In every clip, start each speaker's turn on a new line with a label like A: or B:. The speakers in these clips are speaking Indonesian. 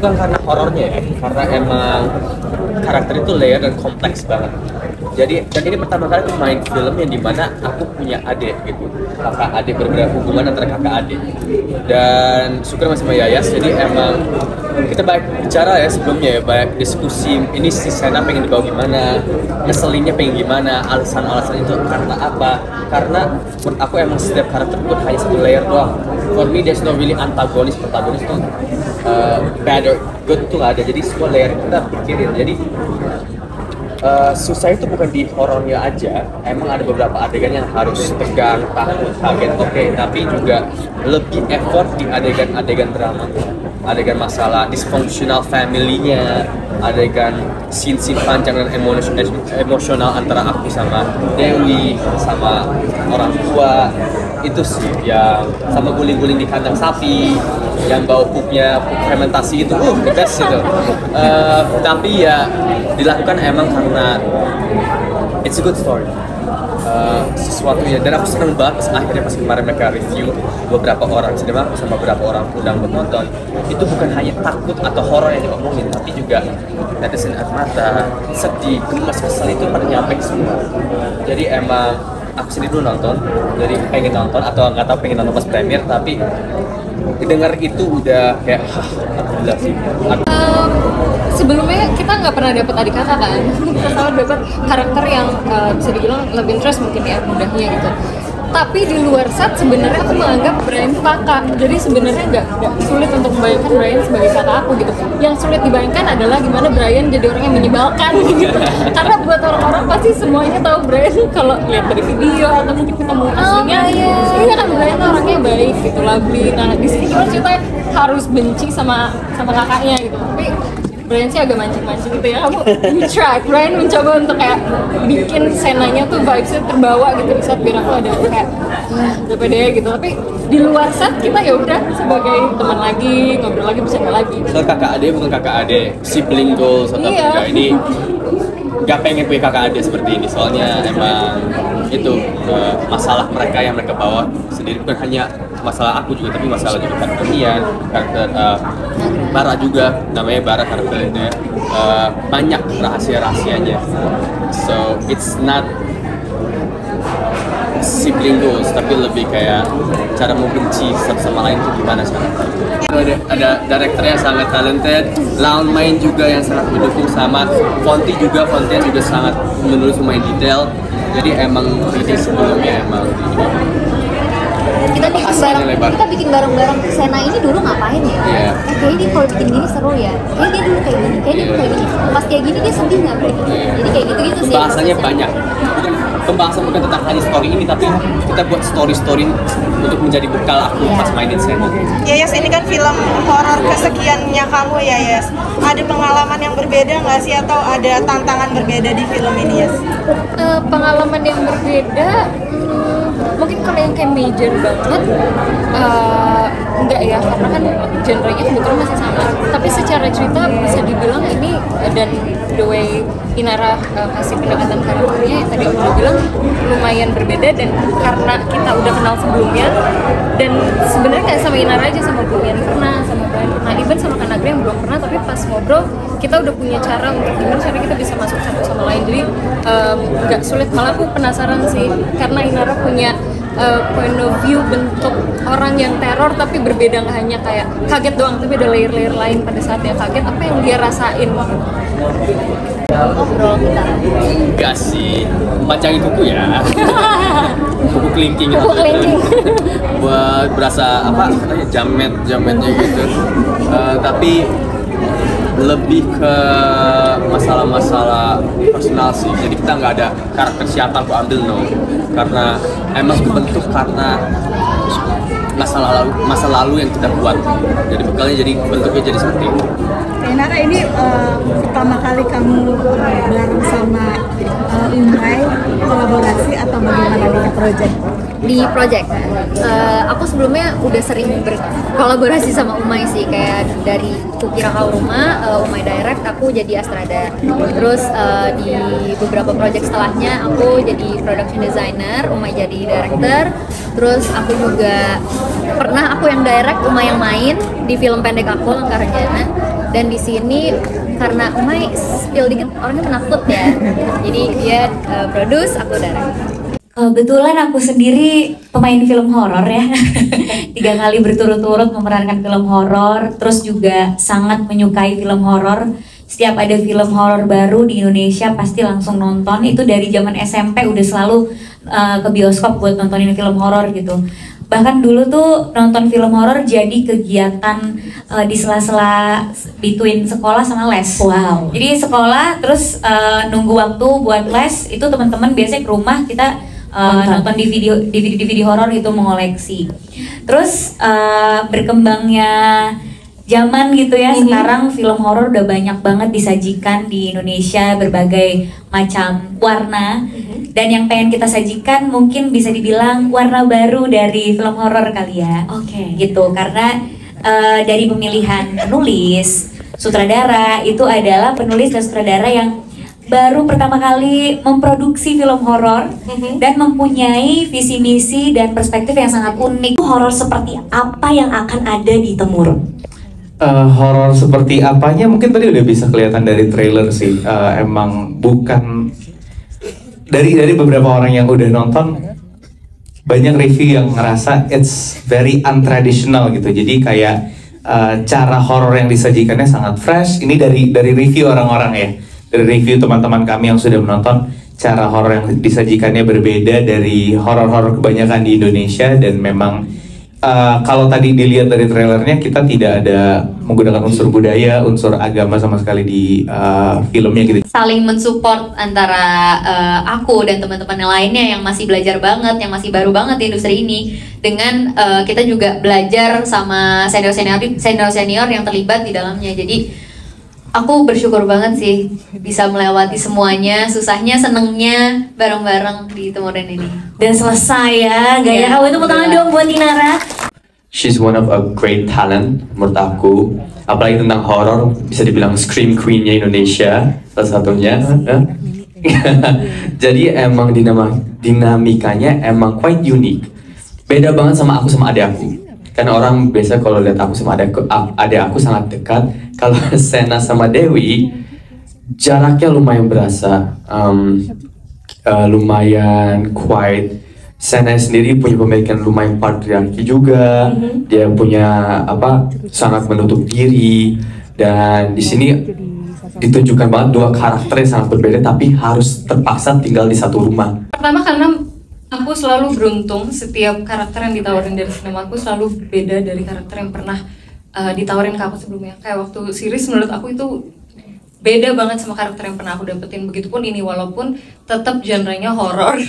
A: bukan karena horornya ya, karena emang karakter itu layer dan kompleks banget. Jadi dan ini pertama kali aku main film yang dimana aku punya adik gitu, kakak adik, berbeda hubungan antara kakak adik. Dan syukur masih sama Yayas, jadi emang kita banyak bicara ya sebelumnya ya, banyak diskusi ini si Sena pengen dibawa gimana, ngeselinnya pengen gimana, alasan-alasan itu karena apa. Karena menurut aku emang setiap karakter pun hanya satu layer doang. For me there's no really antagonis, protagonis tuh bad or good tuh gak ada, jadi semua layer kita pikirin. Jadi susah itu bukan di horornya aja, emang ada beberapa adegan yang harus tegang, takut, kaget, oke, tapi juga lebih effort di adegan-adegan drama, adegan masalah dysfunctional family-nya, adegan scene-scene panjang dan emosional antara aku sama Dewi, sama orang tua, itu sih yang sama guling-guling di kandang sapi, yang bau pupnya, pup fermentasi itu, the best itu. Tapi ya dilakukan emang karena it's a good story. Sesuatu ya, dan aku seneng banget akhirnya pas kemarin mereka review beberapa orang cinema sama beberapa orang undang menonton, itu bukan hanya takut atau horor yang diomongin, tapi juga tetesan air mata, sedih, gemes, kesel itu pada nyampe semua. Jadi emang aku sendiri dulu nonton, jadi pengen nonton atau nggak tahu pengen nonton pas premier, tapi dengar itu udah kayak alhamdulillah sih.
B: Sebelumnya kita nggak pernah dapet adik kakak kan, kita selalu dapet karakter yang bisa dibilang love interest mungkin ya mudahnya gitu. Tapi di luar set sebenarnya aku menganggap Brian itu kakak, jadi sebenarnya nggak sulit untuk membayangkan Brian sebagai kakak aku gitu. Yang sulit dibayangkan adalah gimana Brian jadi orang yang menyebalkan gitu. Karena buat orang-orang pasti semuanya tahu Brian kalau lihat dari video atau mungkin ketemu aslinya, ini kan Brian tuh orangnya baik gitu, lovely. Nah di sini gimana ceritanya harus benci sama kakaknya gitu. Tapi Brian sih agak mancing-mancing gitu ya, kamu try, Brian mencoba untuk kayak bikin scenanya tuh vibes-nya terbawa gitu di saat biar aku ada kayak udah pede gitu. Tapi di luar set kita ya udah sebagai teman lagi, ngobrol lagi, bercanda lagi.
A: So kakak adik bukan kakak adik, sibling goals atau enggak, ini gak pengen punya kakak adik seperti ini, soalnya emang itu masalah mereka yang mereka bawa sendiri, bukan hanya masalah aku juga, tapi masalah juga karakter Ian, karakter Bara juga, namanya Bara karakternya, banyak rahasia-rahasianya. So it's not sibling goals, tapi lebih kayak cara membenci satu sama lain itu gimana sekarang. Ada directornya sangat talented, lawan main juga yang sangat mendukung, sama Fonty juga sangat menulis lumayan detail. Jadi emang ini sebelumnya emang
C: kita bikin bareng-bareng Sena ini dulu ngapain ya?
A: Yeah.
C: Kayaknya dia kalau bikin gini seru ya. Kayaknya dia dulu kayak gini, kayaknya dia kayak gini. Pas kayak gini dia sedih nggak? Jadi kayak gitu-gitu sih.
A: Pembahasannya banyak. Pembahasan bukan tentang hanya story ini, tapi kita buat story-story untuk menjadi bekal aku pas mainin Sena.
D: Yayas, ini kan film horor kesekiannya kamu ya, Yas. Ada pengalaman yang berbeda nggak sih, atau ada tantangan berbeda di film ini, Yas?
B: Pengalaman yang berbeda, mungkin kalau yang kayak major banget enggak ya, karena kan genre-nya kebetulan masih sama. Tapi secara cerita bisa dibilang ini, dan the way Inara kasih pendekatan karakternya yang tadi aku udah bilang lumayan berbeda, dan karena kita udah kenal sebelumnya, dan sebenarnya kayak sama Inara aja, sama Brian pernah, sama Brian pernah, even sama Kanagre yang belum pernah, tapi pas ngobrol kita udah punya cara untuk gimana cara kita bisa masuk satu sama lain. Jadi nggak sulit, malah aku penasaran sih, karena Inara punya point of view bentuk orang yang teror tapi berbeda, nggak hanya kayak kaget doang, tapi ada layer-layer lain pada saat dia kaget, apa yang dia rasain.
C: Ngobrol kita.
A: Enggak sih, panjangin kuku ya. Kuku kelingking gitu. Buat berasa apa katanya jametnya gitu. Tapi lebih ke masalah-masalah personal sih. Jadi kita nggak ada karakter siapa aku ambil, no. Karena emang kebentuk karena masa lalu yang kita buat. Jadi bekalnya jadi bentuknya jadi seperti itu.
E: Nara, ini pertama kali kamu bareng sama Umay kolaborasi atau bagaimana di project?
C: Di project, aku sebelumnya udah sering berkolaborasi sama Umay sih, kayak dari Kukira Kau Rumah, Umay direct, aku jadi Astrada. Terus di beberapa project setelahnya aku jadi production designer, Umay jadi director. Terus aku juga pernah aku yang direct, Umay yang main di film pendek aku Langkah Renjana. Dan di sini karena Umay spill dikit orangnya penakut ya, jadi dia produce, aku direct.
F: Kebetulan aku sendiri pemain film horor ya. 3 kali berturut-turut memerankan film horor, terus juga sangat menyukai film horor. Setiap ada film horor baru di Indonesia pasti langsung nonton. Itu dari zaman SMP udah selalu ke bioskop buat nontonin film horor gitu. Bahkan dulu tuh nonton film horor jadi kegiatan di sela-sela between sekolah sama les.
C: Wow.
F: Jadi sekolah terus nunggu waktu buat les, itu teman-teman biasanya ke rumah kita nonton DVD horor gitu, mengoleksi. Terus berkembangnya zaman gitu ya, sekarang film horor udah banyak banget disajikan di Indonesia, berbagai macam warna. Dan yang pengen kita sajikan mungkin bisa dibilang warna baru dari film horor kali ya.
C: Oke.
F: Gitu, karena dari pemilihan penulis, sutradara, itu adalah penulis dan sutradara yang baru pertama kali memproduksi film horor dan mempunyai visi misi dan perspektif yang sangat unik.
G: Horor seperti apa yang akan ada di Temurun?
H: Horor seperti apanya mungkin tadi udah bisa kelihatan dari trailer sih. Emang bukan dari beberapa orang yang udah nonton, banyak review yang ngerasa it's very untraditional gitu. Jadi kayak cara horor yang disajikannya sangat fresh. Ini dari review orang-orang ya, dari review teman-teman kami yang sudah menonton. Cara horor yang disajikannya berbeda dari horor-horor kebanyakan di Indonesia, dan memang kalau tadi dilihat dari trailernya, kita tidak ada menggunakan unsur budaya, unsur agama sama sekali di filmnya gitu.
F: Saling mensupport antara aku dan teman-teman yang lainnya yang masih belajar banget, yang masih baru banget di industri ini, dengan kita juga belajar sama senior yang terlibat di dalamnya. Jadi aku bersyukur banget sih bisa melewati semuanya, susahnya, senengnya bareng-bareng di Temurun ini.
G: Dan selesai ya, gaya kamu itu tangan dong buat Inara.
A: She's one of a great talent menurut aku, apalagi tentang horor, bisa dibilang scream queen-nya Indonesia salah satunya. Jadi emang dinamikanya emang quite unique, beda banget sama aku sama adik aku. Karena orang biasa kalau lihat aku sama adik aku sangat dekat. Kalau Sena sama Dewi jaraknya lumayan berasa, lumayan quiet. Sena sendiri punya pemikiran lumayan patriarki juga. Dia punya sangat menutup diri, dan di sini ditunjukkan banget 2 karakter yang sangat berbeda tapi harus terpaksa tinggal di satu rumah.
B: Pertama karena aku selalu beruntung, setiap karakter yang ditawarin dari sinema aku selalu beda dari karakter yang pernah ditawarin ke aku sebelumnya. Kayak waktu series menurut aku itu beda banget sama karakter yang pernah aku dapetin. Begitupun ini, walaupun tetap genre-nya horor.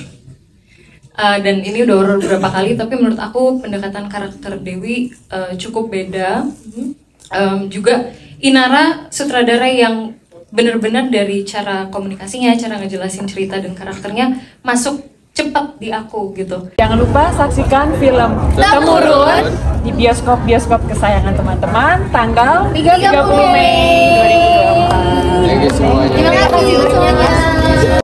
B: Dan ini udah horor berapa kali, tapi menurut aku pendekatan karakter Dewi cukup beda. Juga Inara sutradara yang benar-benar dari cara komunikasinya, cara ngejelasin cerita dan karakternya masuk cepat di aku gitu.
I: Jangan lupa saksikan film Temurun di bioskop-bioskop kesayangan teman-teman tanggal 30 Mei 2024.
A: Thank you semuanya.
C: Terima kasih semuanya.